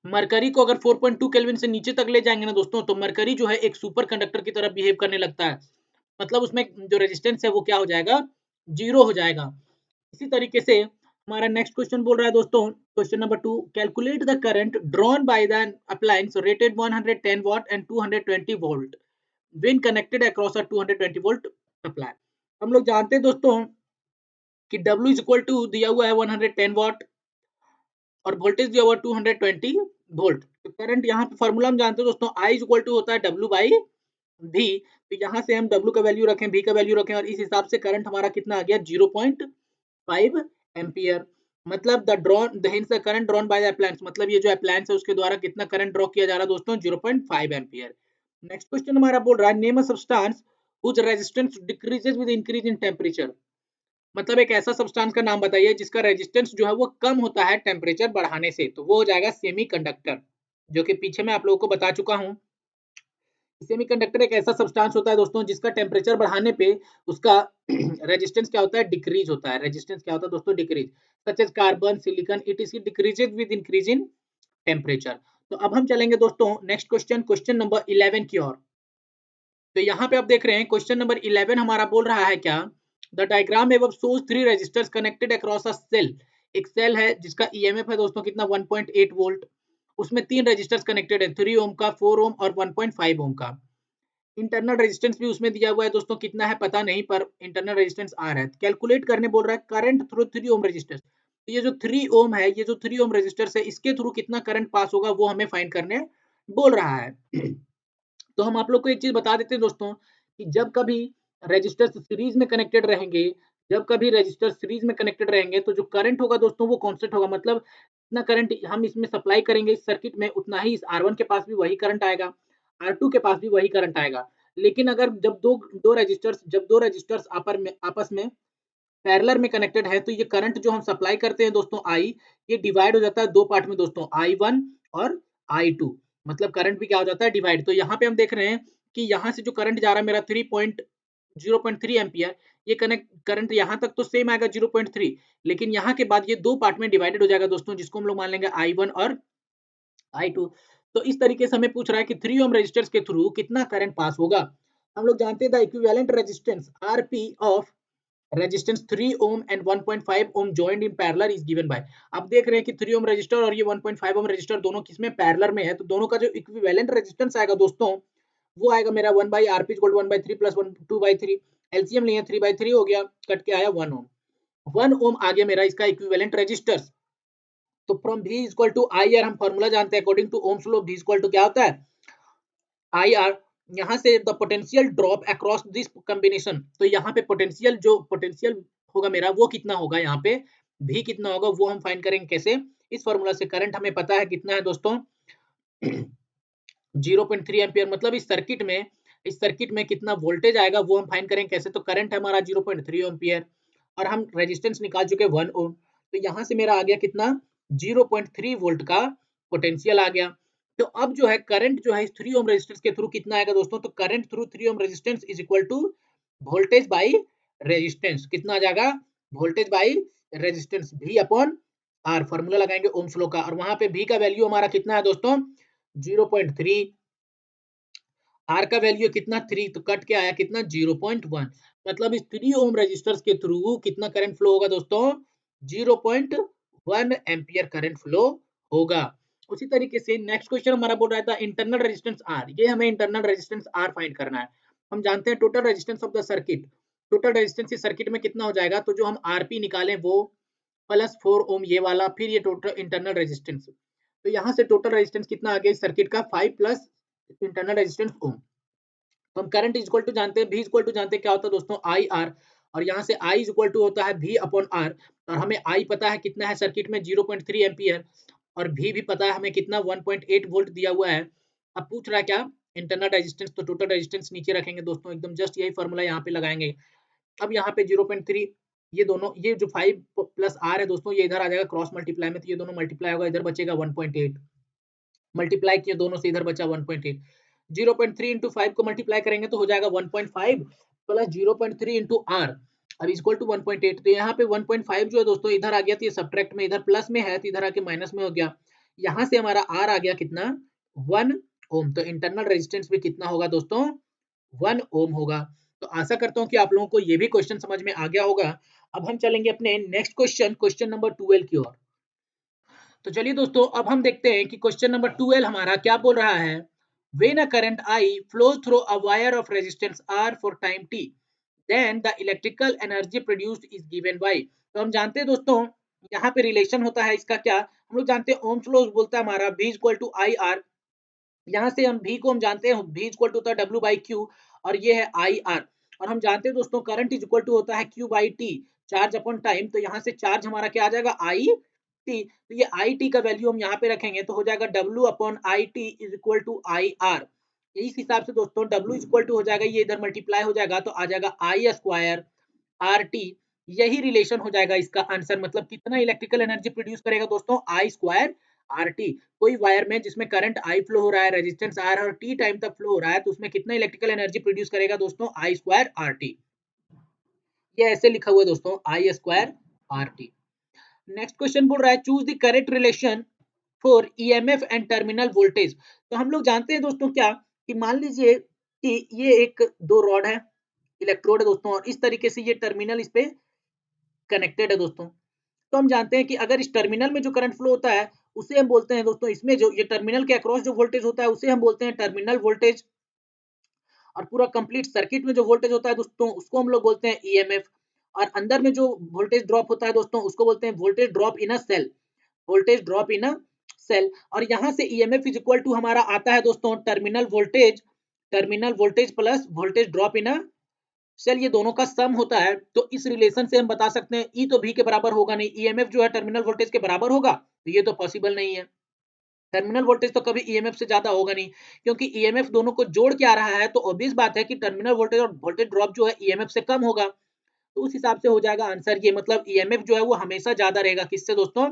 मरकरी को अगर 4.2 केल्विन से नीचे तक ले जाएंगे ना दोस्तों तो मरकरी जो है एक सुपर कंडक्टर की तरह बिहेव करने लगता है। मतलब उसमें जो रेजिस्टेंस है वो क्या हो जाएगा, जीरो हो जाएगा। इसी तरीके से हमारा नेक्स्ट क्वेश्चन बोल रहा है दोस्तों question number 2, calculate the current drawn by the appliance rated 110 watt and 220 volt when connected across a 220 volt supply. हम लोग जानते हैं दोस्तों कि W इज इक्वल टू दिया हुआ है 110 वाट और वोल्टेज दिया हुआ 220 वोल्ट। तो करंट यहाँ पे फॉर्मूला हम जानते हैं दोस्तों I इज इक्वल टू होता है W बाई V। तो यहाँ से हम W का वैल्यू रखें, V का वैल्यू रखें और इस हिसाब से करंट हमारा कितना आ गया 0.5 एम्पियर। मतलब the hints the current drawn by the appliance, मतलब ये जो अप्लायंस है उसके द्वारा कितना करंट ड्रॉ किया जा रहा है दोस्तों 0.5 एम्पियर। नेक्स्ट क्वेश्चन हमारा बोल रहा है name a substance which resistance decreases with increase in temperature. मतलब एक ऐसा सब्सटेंस का नाम बताइए जिसका रेजिस्टेंस जो है वो कम होता है टेम्परेचर बढ़ाने से। तो वो हो जाएगा सेमीकंडक्टर, जो कि पीछे मैं आप लोगों को बता चुका हूँ। सेमीकंडक्टर एक ऐसा सब्सटेंस होता है दोस्तों जिसका टेम्परेचर बढ़ाने पे उसका रेजिस्टेंस क्या होता है, डिक्रीज होता है। रेजिस्टेंस क्या होता है दोस्तों, decrease. Such as carbon, silicon, it decreases with increase in temperature. तो अब हम चलेंगे दोस्तों नेक्स्ट क्वेश्चन नंबर 11 की ओर। तो यहाँ पे आप देख रहे हैं क्वेश्चन नंबर 11 हमारा बोल रहा है क्या, the diagram above shows three resistors connected across a cell. एक सेल है जिसका ईएमएफ है दोस्तों कितना 1.8 वोल्ट। उसमें तीन रेजिस्टर्स कनेक्टेड है, 3 ओम का, 4 ओम और 1.5 ओम का। इंटरनल रेजिस्टेंस भी उसमें दिया हुआ है दोस्तों, कितना है पता नहीं पर इंटरनल रेजिस्टेंस आ रहा है। कैलकुलेट करने बोल रहा है करंट थ्रू 3 ओम रेजिस्टेंस। तो ये जो 3 ओम है, ये जो 3 ओम रेजिस्टेंस है इसके थ्रू कितना करंट पास होगा वो हमें फाइंड करने बोल रहा है। तो हम आप लोग को एक चीज बता देते हैं दोस्तों कि जब कभी रजिस्टर सीरीज में कनेक्टेड रहेंगे, जब कभी रजिस्टर सीरीज में कनेक्टेड रहेंगे तो जो करंट होगा दोस्तों वो कांस्टेंट होगा। मतलब इतना करंट हम इसमें सप्लाई करेंगे इस सर्किट में उतना ही इस R1 के पास भी वही करंट आएगा, R2 के पास भी वही करंट आएगा। लेकिन अगर जब दो रजिस्टर्स आपस में पैरेलल में कनेक्टेड है तो ये करंट जो हम सप्लाई करते हैं दोस्तों आई, ये डिवाइड हो जाता है दो पार्ट में दोस्तों, I1 और I2। मतलब करंट भी क्या हो जाता है डिवाइड। तो यहाँ पे हम देख रहे हैं कि यहाँ से जो करंट जा रहा है मेरा 0.3 एम्पियर, ये कनेक्ट करंट यहाँ तक तो सेम आएगा 0.3, लेकिन यहाँ के बाद ये दो पार्ट में डिवाइडेड हो जाएगा दोस्तों, जिसको हम लोग मान लेंगे I1 और I2। तो इस तरीके से हमें पूछ रहा है कि 3 ओम रेजिस्टेंस के थ्रू कितना करंट पास होगा। हम लोग जानते हैं the equivalent resistance Rp of resistance 3 ohm and 1.5 ohm joined in parallel is given by. अब देख रहे हैं कि 3 ओम रजिस्टर और ये 1.5 ओम रजिस्टर दोनों किसमें पैरेलल में है, तो दोनों का जो इक्विवेलेंट रेजिस्टेंस आएगा दोस्तों वो आएगा मेरा 1 by RP equal to 1 by 3 plus 1 2 by 3। LCM लिए 3 बाई 3 हो गया, कट के आया 1 ओम। 1 ओम आ गया मेरा इसका इक्विवेलेंट रेजिस्टेंस। तो from V equal to I R हम फॉर्मूला जानते हैं according to Ohm's law, V equal to क्या होता है आई आर। यहाँ से the potential drop across this combination, तो यहाँ पे पोटेंशियल होगा मेरा वो कितना होगा, यहाँ पे भी कितना होगा वो हम फाइंड करेंगे कैसे, इस फॉर्मूला से। करंट हमें पता है कितना है दोस्तों 0.3 एम्पियर। मतलब इस सर्किट में कितना वोल्टेज आएगा वो हम फाइंड करेंगे कैसे। तो करंट है हमारा 0.3 एम्पियर और हम रेजिस्टेंस निकाल चुके 1 ओम। तो यहाँ से मेरा आ गया कितना 0.3 वोल्ट का पोटेंशियल आ गया। तो अब जो है करंट जो है इस 3 ओम रेजिस्टेंस के थ्रू कितना आएगा दोस्तों, तो current through 3 ohm resistance is equal to voltage by resistance. कितना आ जाएगा voltage by resistance V upon R। Formula लगाएंगे ओम्स लॉ का और वहां पे V का वैल्यू हमारा कितना है दोस्तों 0.3, R का वैल्यू कितना 3, तो कट के आया कितना 0.1। मतलब इस 3 ओम रेजिस्टर्स के थ्रू कितना करंट फ्लो होगा दोस्तों 0.1 एम्पियर करंट फ्लो होगा। उसी तरीके से नेक्स्ट क्वेश्चन हमारा बोल रहा था इंटरनल रेजिस्टेंस आर, ये हमें इंटरनल रेजिस्टेंस आर फाइंड करना है। हम जानते हैं total resistance of the circuit, total resistance इस सर्किट में कितना हो जाएगा, तो जो हम आरपी निकालें वो प्लस 4 ओम ये वाला, फिर ये टोटल इंटरनल रेजिस्टेंस, तो यहाँ से टोटल रेजिस्टेंस कितना आ गया इस सर्किट का 5 प्लस इंटरनल रेजिस्टेंस ओम। तो हम करंट इज इक्वल टू जानते हैं, भी इक्वल टू जानते हैं क्या होता है दोस्तों, आई आर, और यहाँ से आई इज इक्वल टू होता है भी अपॉन आर, और हमें आई पता है कितना है सर्किट में 0.3 एम्पियर, और भी पता है हमें कितना 1.8 वोल्ट दिया हुआ है। अब पूछ रहा है क्या, इंटरनल रेजिस्टेंस, तो टोटल रेजिस्टेंस नीचे रखेंगे दोस्तों, एकदम जस्ट यही फॉर्मूला यहाँ पे लगाएंगे। अब यहाँ पे 0.3, ये दोनों, ये जो 5 प्लस आर है दोस्तों, ये इधर आ जाएगा क्रॉस मल्टीप्लाई में, तो ये दोनों मल्टीप्लाई होगा, इधर बचेगा 1.8, मल्टीप्लाई किए दोनों से, इधर बचा 1.8, 0.3 इंटू 5 को मल्टीप्लाई करेंगे तो हो जाएगा 1.5 प्लस 0.3 इंटू आर, अब इक्वल टू 1.8, तो यहाँ पे 1.5 जो है दोस्तों इधर आ गया, तो ये सब्ट्रैक्ट में, इधर प्लस में है तो इधर आके माइनस में हो गया, यहाँ से हमारा आर आ गया कितना 1 ओम, तो इंटरनल रेजिस्टेंस भी कितना होगा दोस्तों 1 ओम होगा। तो आशा करता हूँ कि आप लोगों को ये भी क्वेश्चन समझ में आ गया होगा। अब हम चलेंगे अपने नेक्स्ट क्वेश्चन, क्वेश्चन नंबर 12 की ओर। तो चलिए दोस्तों अब हम देखते हैं कि क्वेश्चन नंबर 12 हमारा क्या बोल रहा है, when a current I flows through a wire of resistance R for time t, then the electrical energy produced is given by। तो हम जानते हैं दोस्तों यहाँ पे रिलेशन होता है इसका क्या, हम लोग जानते हैं ओम्स लॉ बोलता है हमारा V equal to I R, यहाँ से हम V को हम जानते हैं V इक्वल टू होता है W बाई क्यू, और ये है आई आर, और हम जानते हैं दोस्तों करंट इज इक्वल टू होता है Q by T, charge upon time, तो यहाँ से चार्ज हमारा क्या आ जाएगा आई टी, तो ये आई टी का वैल्यू हम यहाँ पे रखेंगे तो हो जाएगा W upon I T is equal to I R. इस हिसाब से दोस्तों W इक्वल टू हो जाएगा, ये इधर मल्टीप्लाई हो जाएगा तो आ जाएगा आई स्क्वायर आर टी, यही रिलेशन हो जाएगा इसका आंसर, मतलब कितना इलेक्ट्रिकल एनर्जी प्रोड्यूस करेगा दोस्तों आई स्क्वायर आर टी। कोई वायर में जिसमें करंट आई फ्लो हो रहा है, रेजिस्टेंस आर और टी टाइम तक फ्लो हो रहा है, तो उसमें कितना इलेक्ट्रिकल एनर्जी प्रोड्यूस करेगा दोस्तों आई स्क्वायर आर टी, ये ऐसे लिखा हुआ है दोस्तों I square R T. Next question बोल रहा है choose the correct relation for EMF and terminal voltage. तो हम लोग जानते हैं दोस्तों क्या, कि मान लीजिए कि ये एक दो रॉड है, इलेक्ट्रोड है दोस्तों, और इस तरीके से ये टर्मिनल इस पे कनेक्टेड है दोस्तों। तो हम जानते हैं कि अगर इस टर्मिनल में जो करंट फ्लो होता है उसे हम बोलते हैं दोस्तों, इसमें जो ये टर्मिनल के अक्रॉस जो वोल्टेज होता है उसे हम बोलते हैं टर्मिनल वोल्टेज, और पूरा कंप्लीट सर्किट में जो वोल्टेज होता है दोस्तों उसको हम लोग बोलते हैं ईएमएफ, और अंदर में जो वोल्टेज ड्रॉप होता है दोस्तों उसको बोलते हैं voltage drop in a cell, voltage drop in a cell. और यहाँ से ईएमएफ इज इक्वल टू हमारा आता है दोस्तों terminal voltage, terminal voltage plus voltage drop in a cell, ये दोनों का सम होता है। तो इस रिलेशन से हम बता सकते हैं ई तो भी के बराबर होगा नहीं, ईएमएफ जो है टर्मिनल वोल्टेज के बराबर होगा, तो ये तो पॉसिबल नहीं है। टर्मिनल वोल्टेज तो कभी ईएमएफ से ज्यादा होगा नहीं, क्योंकि ईएमएफ दोनों को जोड़ के आ रहा है, तो ऑब्वियस बात है कि टर्मिनल वोल्टेज और वोल्टेज ड्रॉप जो है ईएमएफ से कम होगा, तो उस हिसाब से हो जाएगा आंसर ये, मतलब ईएमएफ जो है वो हमेशा ज्यादा रहेगा किससे दोस्तों,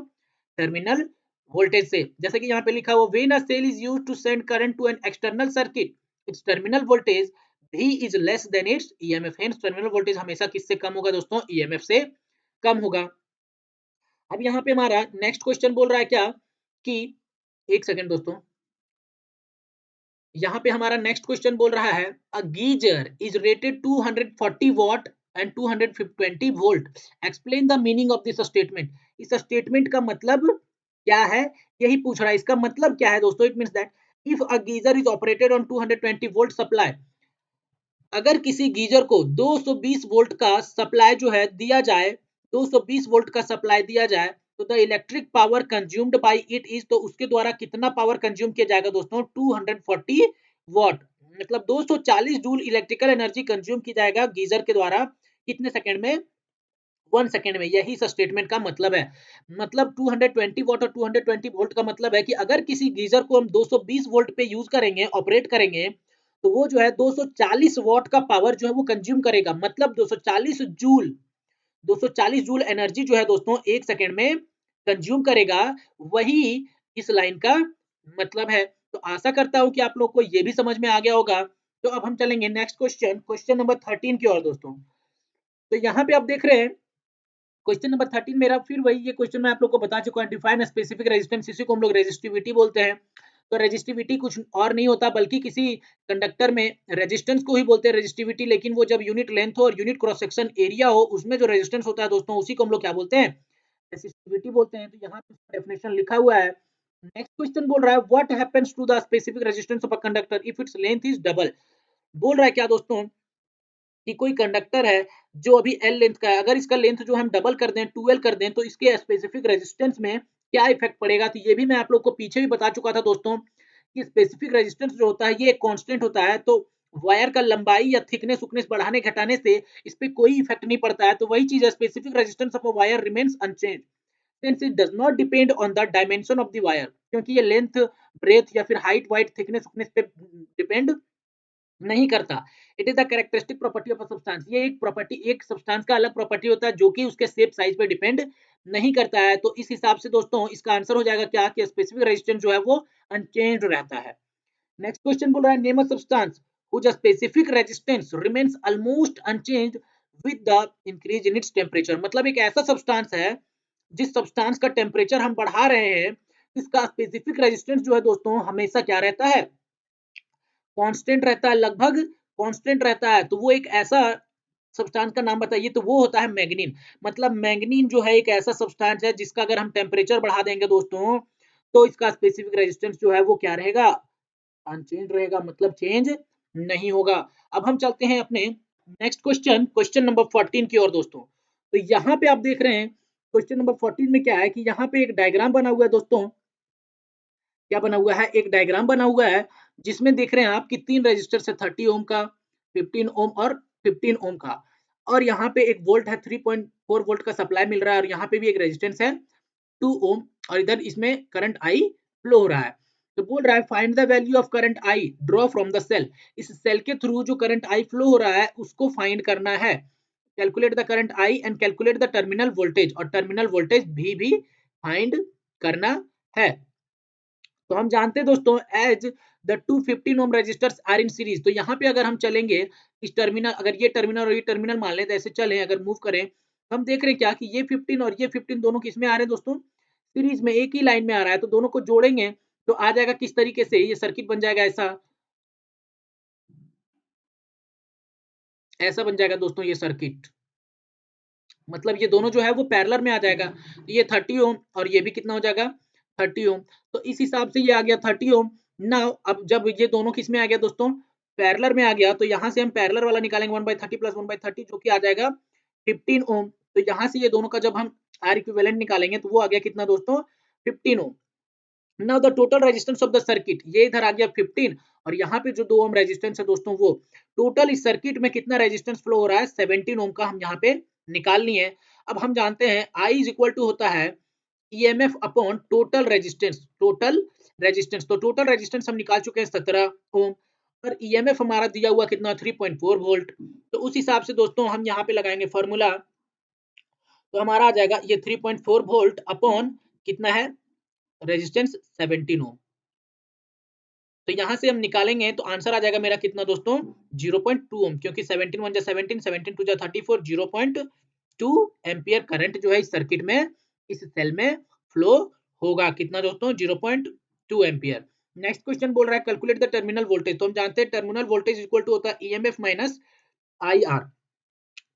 टर्मिनल वोल्टेज से। जैसे कि यहाँ पे लिखा हुआ when a cell is used to send current to an external circuit, its terminal voltage V is less than its EMF, hence terminal voltage हमेशा किससे कम होगा दोस्तों, ईएमएफ से कम होगा। अब यहाँ पे हमारा नेक्स्ट क्वेश्चन बोल रहा है क्या, कि एक सेकंड दोस्तों, यहाँ पे हमारा नेक्स्ट क्वेश्चन बोल रहा है a geyser is rated 240 watt and 220 volt, explain the meaning of this statement. इस स्टेटमेंट का मतलब क्या है, यही पूछ रहा है, इसका मतलब क्या है दोस्तों, it means that if a geyser is operated on 220 volt supply, अगर किसी गीजर को 220 वोल्ट का सप्लाई जो है दिया जाए, 220 वोल्ट का सप्लाई दिया जाए, तो the electric power consumed by it is, तो उसके द्वारा कितना पावर कंज्यूम किया जाएगा दोस्तों 240 वॉट, मतलब 240 जूल इलेक्ट्रिकल एनर्जी कंज्यूम की जाएगा गीजर के द्वारा, कितने सेकंड में, 1 सेकंड में। यही इस स्टेटमेंट का मतलब है, मतलब 220 वॉट और 220 वोल्ट का मतलब है कि अगर किसी गीजर को हम 220 वोल्ट पे यूज करेंगे, ऑपरेट करेंगे, तो वो जो है 240 वॉट का पावर जो है वो कंज्यूम करेगा, मतलब 240 जूल, 240 जूल एनर्जी जो है दोस्तों 1 सेकंड में कंज्यूम करेगा, वही इस लाइन का मतलब है। तो आशा करता हूं कि आप लोग को ये भी समझ में आ गया होगा। तो अब हम चलेंगे नेक्स्ट क्वेश्चन, क्वेश्चन नंबर 13 की ओर दोस्तों। तो यहाँ पे आप देख रहे हैं क्वेश्चन नंबर 13 मेरा फिर वही, ये क्वेश्चन मैं आप लोग को बता चुका हूं, डिफाइन स्पेसिफिक रेजिस्टेंस, इसी को हम लोग रेजिस्टिविटी बोलते हैं। तो रेजिस्टिविटी कुछ और नहीं होता बल्कि किसी कंडक्टर में रेजिस्टेंस को ही बोलते हैं रेजिस्टिविटी, लेकिन वो जब यूनिट लेंथ हो और यूनिट क्रॉस सेक्शन एरिया हो उसमें जो रेजिस्टेंस होता है दोस्तों उसी को हम लोग क्या बोलते हैं, रेजिस्टिविटी बोलते हैं। तो यहाँ पे डेफिनेशन लिखा हुआ है, नेक्स्ट क्वेश्चन बोल रहा है what happens to the specific resistance of a conductor if its length is double. बोल रहा है क्या दोस्तों कि कोई कंडक्टर है जो अभी एल लेंथ का है, अगर इसका लेंथ जो हम डबल कर दें 12 कर दें तो इसके स्पेसिफिक रेजिस्टेंस में क्या इफेक्ट पड़ेगा। तो ये भी मैं आप लोग को पीछे भी बता चुका था दोस्तों कि स्पेसिफिक रेजिस्टेंस जो होता है ये एक कांस्टेंट होता है, तो वायर का लंबाई या थिकनेस उकनेस बढ़ाने घटाने से इस पे कोई इफेक्ट नहीं पड़ता है। तो वही चीज है, specific resistance of a wire remains unchanged since it does not depend on the dimension of the wire, क्योंकि ये लेंथ ब्रेथ या फिर हाइट वाइट थिकनेस उकनेस पे डिपेंड नहीं करता। It is the characteristic property of a substance, ये एक property, एक सब्सटेंस का अलग प्रॉपर्टी होता है जो कि उसके शेप साइज पे डिपेंड नहीं करता है। तो इस हिसाब से दोस्तों इसका आंसर हो जाएगा क्या कि स्पेसिफिक रेजिस्टेंस जो है वो अनचेंज्ड रहता है। नेक्स्ट क्वेश्चन बोल रहा है name a substance whose specific resistance remains almost unchanged with the increase in its temperature। मतलब एक ऐसा सब्सटेंस है जिस सब्सटेंस का टेम्परेचर हम बढ़ा रहे हैं, इसका स्पेसिफिक रेजिस्टेंस जो है दोस्तों हमेशा क्या रहता है, कांस्टेंट रहता है, लगभग कांस्टेंट रहता है। तो वो एक ऐसा सब्सटेंस का नाम बताइए, तो वो होता है मैग्नीन। मतलब मैग्नीन जो है एक ऐसा सब्सटेंस है जिसका अगर हम टेम्परेचर बढ़ा देंगे दोस्तों तो इसका स्पेसिफिक रेजिस्टेंस जो है वो क्या रहेगा, अनचेंज रहेगा, मतलब चेंज नहीं होगा। अब हम चलते हैं अपने नेक्स्ट क्वेश्चन, क्वेश्चन नंबर 14 की ओर दोस्तों। तो यहाँ पे आप देख रहे हैं क्वेश्चन नंबर 14 में क्या है कि यहाँ पे एक डायग्राम बना हुआ है दोस्तों। क्या बना हुआ है, एक डायग्राम बना हुआ है जिसमें देख रहे हैं आप कि तीन रेजिस्टर है, 30 ओम का, 15 ओम और 15 ओम का, और यहाँ पे एक वोल्ट है, 3.4 वोल्ट का सप्लाई मिल रहा है, और यहाँ पे भी एक रेजिस्टेंस है 2 ओम, और इधर इसमें करंट आई फ्लो हो रहा है। तो बोल रहा है find the value of current I draw from the cell, इस सेल के थ्रू जो करंट आई फ्लो हो रहा है उसको फाइंड करना है। Calculate the current I and calculate the terminal voltage, और टर्मिनल वोल्टेज भी फाइंड करना है। तो हम जानते हैं दोस्तों as the 215 ohm resistors are in series, तो यहाँ पे अगर हम चलेंगे इस टर्मिनल, अगर ये टर्मिनल और ये टर्मिनल मान लें तो ऐसे चलें, अगर मूव करें तो हम देख रहे हैं क्या कि ये 15 और ये 15 दोनों किस में आ रहे हैं दोस्तों, सीरीज में, एक ही लाइन में आ रहा है। तो दोनों को जोड़ेंगे तो आ जाएगा किस तरीके से, ये सर्किट बन जाएगा ऐसा, ऐसा बन जाएगा दोस्तों ये सर्किट। मतलब ये दोनों जो है वो पैरेलल में आ जाएगा। तो ये 30 ओम और ये भी कितना हो जाएगा 30 ओम। तो इस हिसाब से ये आ गया 30 ओम। नाउ अब जब ये दोनों किस में आ गया दोस्तों, पैरेलल में आ गया, तो यहाँ से हम पैरेलल वाला निकालेंगे 1/30 प्लस 1/30 जो कि आ जाएगा 15 ओम। तो यहाँ से ये दोनों का जब हम आर इक्विवेलेंट निकालेंगे तो वो आ गया कितना दोस्तों 15 ohm. Now the total resistance of the circuit, ये इधर आ गया 15, और यहाँ पे जो 2 ओम रेजिस्टेंस है दोस्तों वो टोटल इस सर्किट में कितना रेजिस्टेंस फ्लो हो रहा है 17 ओम का हम यहाँ पे निकालनी है। अब हम जानते हैं I इज इक्वल टू होता है EMF upon total resistance, total resistance, तो टोटल रेजिस्टेंस हम निकाल चुके हैं 17 ओम, और ईएमएफ हमारा दिया हुआ कितना 3.4 वोल्ट। तो उस हिसाब से दोस्तों हम यहाँ पे लगाएंगे फॉर्मूला, तो हमारा आ जाएगा ये 3.4 वोल्ट अपॉन कितना है रेजिस्टेंस 17 ओम। तो यहाँ से हम निकालेंगे तो आंसर आ जाएगा मेरा कितना दोस्तों 0.2 ओम, क्योंकि 17 1 17 17 2 34, 0.2 एम्पियर करंट जो है इस सर्किट में, इस सेल में फ्लो होगा, कितना दोस्तों 0.2 एम्पियर। नेक्स्ट क्वेश्चन बोल रहा है कैलकुलेट द टर्मिनल वोल्टेज, तो हम जानते हैं टर्मिनल वोल्टेज इक्वल टू होता है ईएमएफ माइनस आई आर,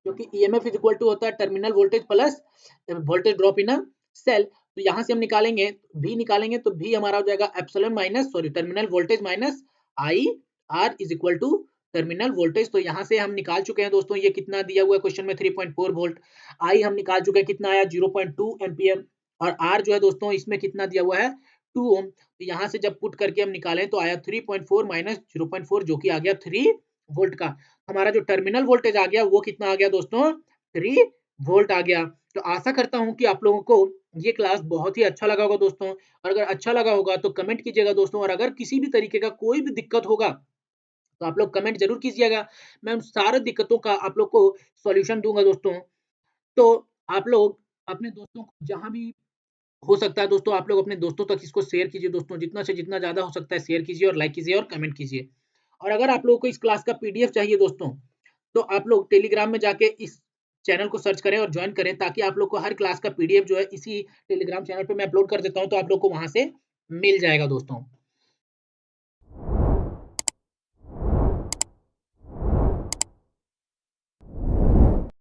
क्योंकि ईएमएफ इज इक्वल टू होता है terminal voltage plus voltage drop in a cell. तो यहाँ से हम निकालेंगे भी, निकालेंगे तो भी हमारा हो जाएगा epsilon minus sorry terminal voltage minus I R is equal to terminal voltage. तो यहाँ से हम निकाल चुके हैं दोस्तों, ये कितना दिया हुआ है क्वेश्चन में 3.4 वोल्ट, आई हम निकाल चुके हैं कितना आया 0.2 एम्पियर, और आर जो है दोस्तों इसमें कितना दिया हुआ है 2 ओम। तो यहाँ से जब पुट करके हम निकालें तो आया 3.4 माइनस 0.4 जो कि आ गया 3 वोल्ट का। हमारा जो टर्मिनल वोल्टेज आ गया वो कितना आ गया दोस्तों 3 वोल्ट आ गया। तो आशा करता हूं कि आप लोगों को ये क्लास बहुत ही अच्छा लगा होगा दोस्तों, और अगर अच्छा लगा होगा तो कमेंट कीजिएगा दोस्तों, और अगर किसी भी तरीके का कोई भी दिक्कत होगा तो आप लोग कमेंट जरूर कीजिएगा, मैं उन सारे दिक्कतों का आप लोग को सॉल्यूशन दूंगा दोस्तों। तो आप लोग अपने दोस्तों को जहां भी हो सकता है दोस्तों, आप लोग अपने दोस्तों तक इसको शेयर कीजिए दोस्तों, जितना से जितना ज्यादा हो सकता है शेयर कीजिए और लाइक कीजिए और कमेंट कीजिए। और अगर आप लोगों को इस क्लास का पीडीएफ चाहिए दोस्तों तो आप लोग टेलीग्राम में जाके इस चैनल को सर्च करें और ज्वाइन करें, ताकि आप लोग को हर क्लास का पीडीएफ जो है इसी टेलीग्राम चैनल पे मैं अपलोड कर देता हूं, तो आप लोग को वहां से मिल जाएगा दोस्तों।